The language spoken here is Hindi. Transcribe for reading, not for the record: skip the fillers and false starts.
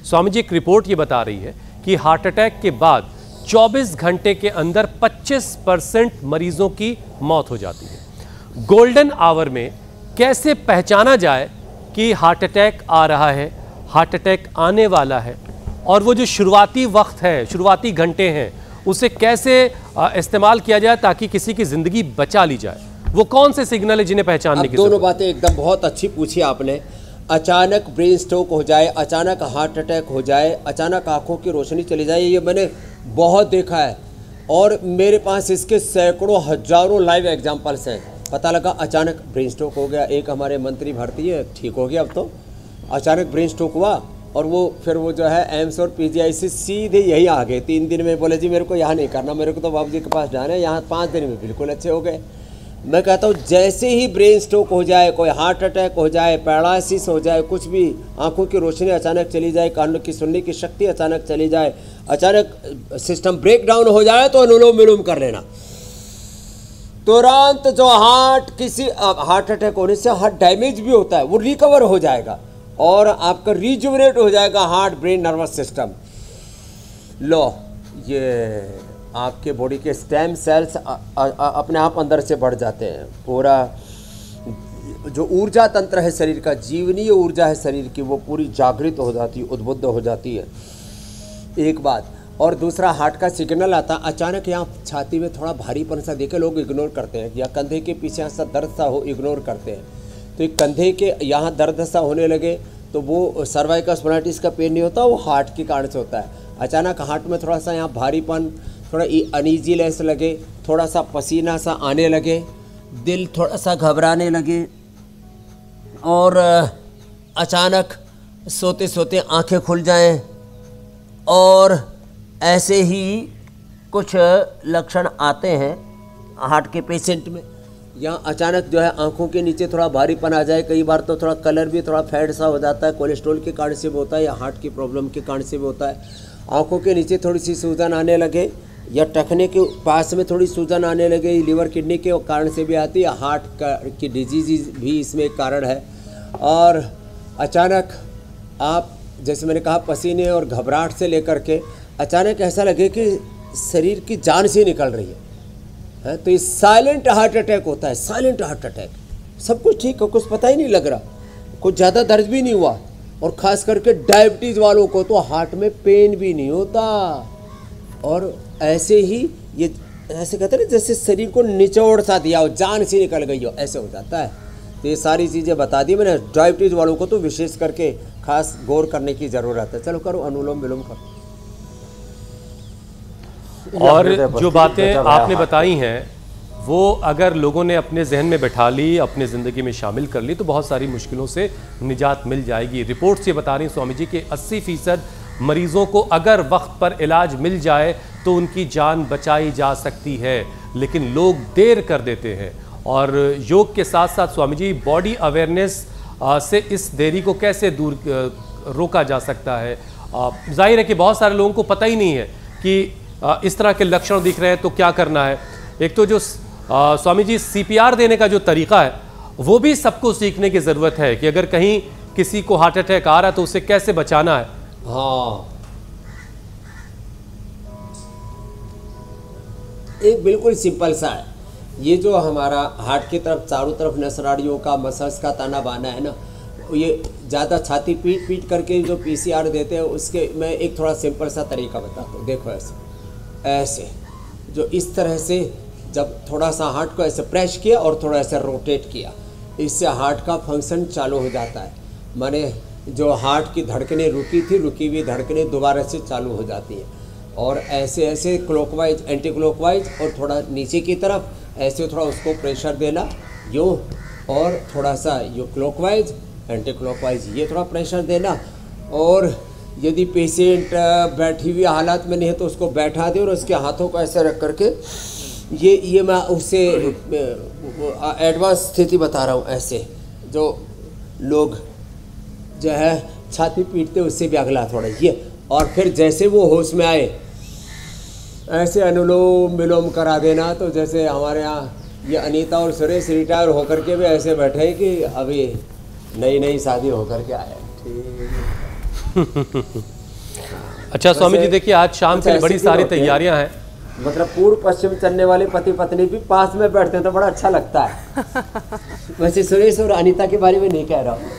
स्वामी जी, एक रिपोर्ट ये बता रही है कि हार्ट अटैक के बाद 24 घंटे के अंदर 25% मरीजों की मौत हो जाती है। गोल्डन आवर में कैसे पहचाना जाए कि हार्ट अटैक आ रहा है, हार्ट अटैक आने वाला है, और वो जो शुरुआती वक्त है, शुरुआती घंटे हैं, उसे कैसे इस्तेमाल किया जाए ताकि किसी की जिंदगी बचा ली जाए? वो कौन से सिग्नल है जिन्हें पहचानने की जरूरत है? दोनों बातें एकदम बहुत अच्छी पूछी आपने। अचानक ब्रेन स्ट्रोक हो जाए, अचानक हार्ट अटैक हो जाए, अचानक आंखों की रोशनी चली जाए, ये मैंने बहुत देखा है और मेरे पास इसके सैकड़ों हजारों लाइव एग्जाम्पल्स हैं। पता लगा अचानक ब्रेन स्ट्रोक हो गया, एक हमारे मंत्री भर्ती है, ठीक हो गया, अब तो अचानक ब्रेन स्ट्रोक हुआ और वो फिर वो जो है एम्स और पीजीआई से सीधे यही आ गए 3 दिन में। बोले जी मेरे को यहाँ नहीं करना, मेरे को तो बाबू जी के पास जाना है, यहाँ 5 दिन में बिल्कुल अच्छे हो गए। मैं कहता हूँ जैसे ही ब्रेन स्ट्रोक हो जाए, कोई हार्ट अटैक हो जाए, पैरालिसिस हो जाए, कुछ भी, आंखों की रोशनी अचानक चली जाए, कानों की सुनने की शक्ति अचानक चली जाए, अचानक सिस्टम ब्रेक डाउन हो जाए, तो अनुलोम विलोम कर लेना। तुरंत जो हार्ट अटैक होने से हार्ट डैमेज भी होता है वो रिकवर हो जाएगा और आपका रिजुवनेट हो जाएगा हार्ट ब्रेन नर्वस सिस्टम। लो, ये आपके बॉडी के स्टेम सेल्स अपने आप अंदर से बढ़ जाते हैं। पूरा जो ऊर्जा तंत्र है शरीर का, जीवनीय ऊर्जा है शरीर की, वो पूरी जागृत हो जाती है, उद्बुद्ध हो जाती है, एक बात। और दूसरा, हार्ट का सिग्नल आता है अचानक। यहाँ छाती में थोड़ा भारीपन सा देखे लोग इग्नोर करते हैं, या कंधे के पीछे ऐसा दर्द सा हो, इग्नोर करते हैं। तो एक कंधे के यहाँ दर्द सा होने लगे तो वो सर्वाइकल स्पॉन्डिलाइटिस का पेन नहीं होता, वो हार्ट के कारण से होता है। अचानक हार्ट में थोड़ा सा यहाँ भारीपन, थोड़ा अनईजीनेस लगे, थोड़ा सा पसीना सा आने लगे, दिल थोड़ा सा घबराने लगे, और अचानक सोते सोते आंखें खुल जाएं, और ऐसे ही कुछ लक्षण आते हैं हार्ट के पेशेंट में। या अचानक जो है आंखों के नीचे थोड़ा भारीपन आ जाए, कई बार तो थोड़ा कलर भी थोड़ा फेड सा हो जाता है, कोलेस्ट्रॉल के कारण से भी होता है या हार्ट की प्रॉब्लम के कारण से भी होता है। आंखों के नीचे थोड़ी सी सूजन आने लगे, या टखने के पास में थोड़ी सूजन आने लगे, लीवर किडनी के कारण से भी आती है, हार्ट की डिजीज भी इसमें एक कारण है। और अचानक आप, जैसे मैंने कहा, पसीने और घबराहट से लेकर के अचानक ऐसा लगे कि शरीर की जान से निकल रही है, तो ये साइलेंट हार्ट अटैक होता है। साइलेंट हार्ट अटैक, सब कुछ ठीक है, कुछ पता ही नहीं लग रहा, कुछ ज़्यादा दर्द भी नहीं हुआ, और ख़ास करके डायबिटीज़ वालों को तो हार्ट में पेन भी नहीं होता। और ऐसे ही ये ऐसे कहते हैं ना, जैसे शरीर को निचोड़ सा दिया हो, जान से निकल गई हो, ऐसे हो जाता है। तो ये सारी चीज़ें बता दी मैंने। डायबिटीज़ वालों को तो विशेष करके खास गौर करने की ज़रूरत है। चलो करो, अनुलोम विलोम करो। और जो बातें आपने बताई हैं वो अगर लोगों ने अपने जहन में बैठा ली, अपने ज़िंदगी में शामिल कर ली, तो बहुत सारी मुश्किलों से निजात मिल जाएगी। रिपोर्ट से बता रही हैं स्वामी जी कि 80% मरीजों को अगर वक्त पर इलाज मिल जाए तो उनकी जान बचाई जा सकती है, लेकिन लोग देर कर देते हैं। और योग के साथ साथ स्वामी जी, बॉडी अवेयरनेस से इस देरी को कैसे दूर रोका जा सकता है? जाहिर है कि बहुत सारे लोगों को पता ही नहीं है कि इस तरह के लक्षण दिख रहे हैं तो क्या करना है। एक तो जो स्वामी जी CPR देने का जो तरीका है वो भी सबको सीखने की ज़रूरत है कि अगर कहीं किसी को हार्ट अटैक आ रहा है तो उसे कैसे बचाना है। हाँ, एक बिल्कुल सिंपल सा है। ये जो हमारा हार्ट की तरफ चारों तरफ नसनाड़ियों का, मसल्स का ताना बाना है ना, ये ज़्यादा छाती पीट पीट करके जो PCR देते हैं, उसके मैं एक थोड़ा सिंपल सा तरीका बताता हूँ। देखो ऐसे जो इस तरह से जब थोड़ा सा हार्ट को ऐसे प्रेस किया और थोड़ा ऐसे रोटेट किया, इससे हार्ट का फंक्शन चालू हो जाता है। माने जो हार्ट की धड़कनें रुकी थी, रुकी हुई धड़कनें दोबारा से चालू हो जाती हैं। और ऐसे ऐसे क्लॉकवाइज, एंटी क्लॉकवाइज, और थोड़ा नीचे की तरफ ऐसे थोड़ा उसको प्रेशर देना यूँ, और थोड़ा सा यूँ क्लॉकवाइज, एंटी क्लॉकवाइज, ये थोड़ा प्रेशर देना। और यदि पेशेंट बैठी हुई हालत में नहीं है तो उसको बैठा दे और उसके हाथों को ऐसे रख करके, ये मैं उससे एडवांस स्थिति बता रहा हूँ। ऐसे जो लोग जो है छाती पीटते उससे भी अगला थोड़ा ये, और फिर जैसे वो होश में आए ऐसे अनुलोम विलोम करा देना। तो जैसे हमारे यहाँ ये अनीता और सुरेश रिटायर होकर के भी ऐसे बैठे हैं कि अभी नई नई शादी होकर के आए। ठीक। अच्छा स्वामी जी, देखिए आज शाम के लिए बड़ी सारी तैयारियां हैं। मतलब पूर्व पश्चिम चलने वाले पति पत्नी भी पास में बैठते हैं तो बड़ा अच्छा लगता है। वैसे सुरेश और अनीता के बारे में नहीं कह रहा हूँ।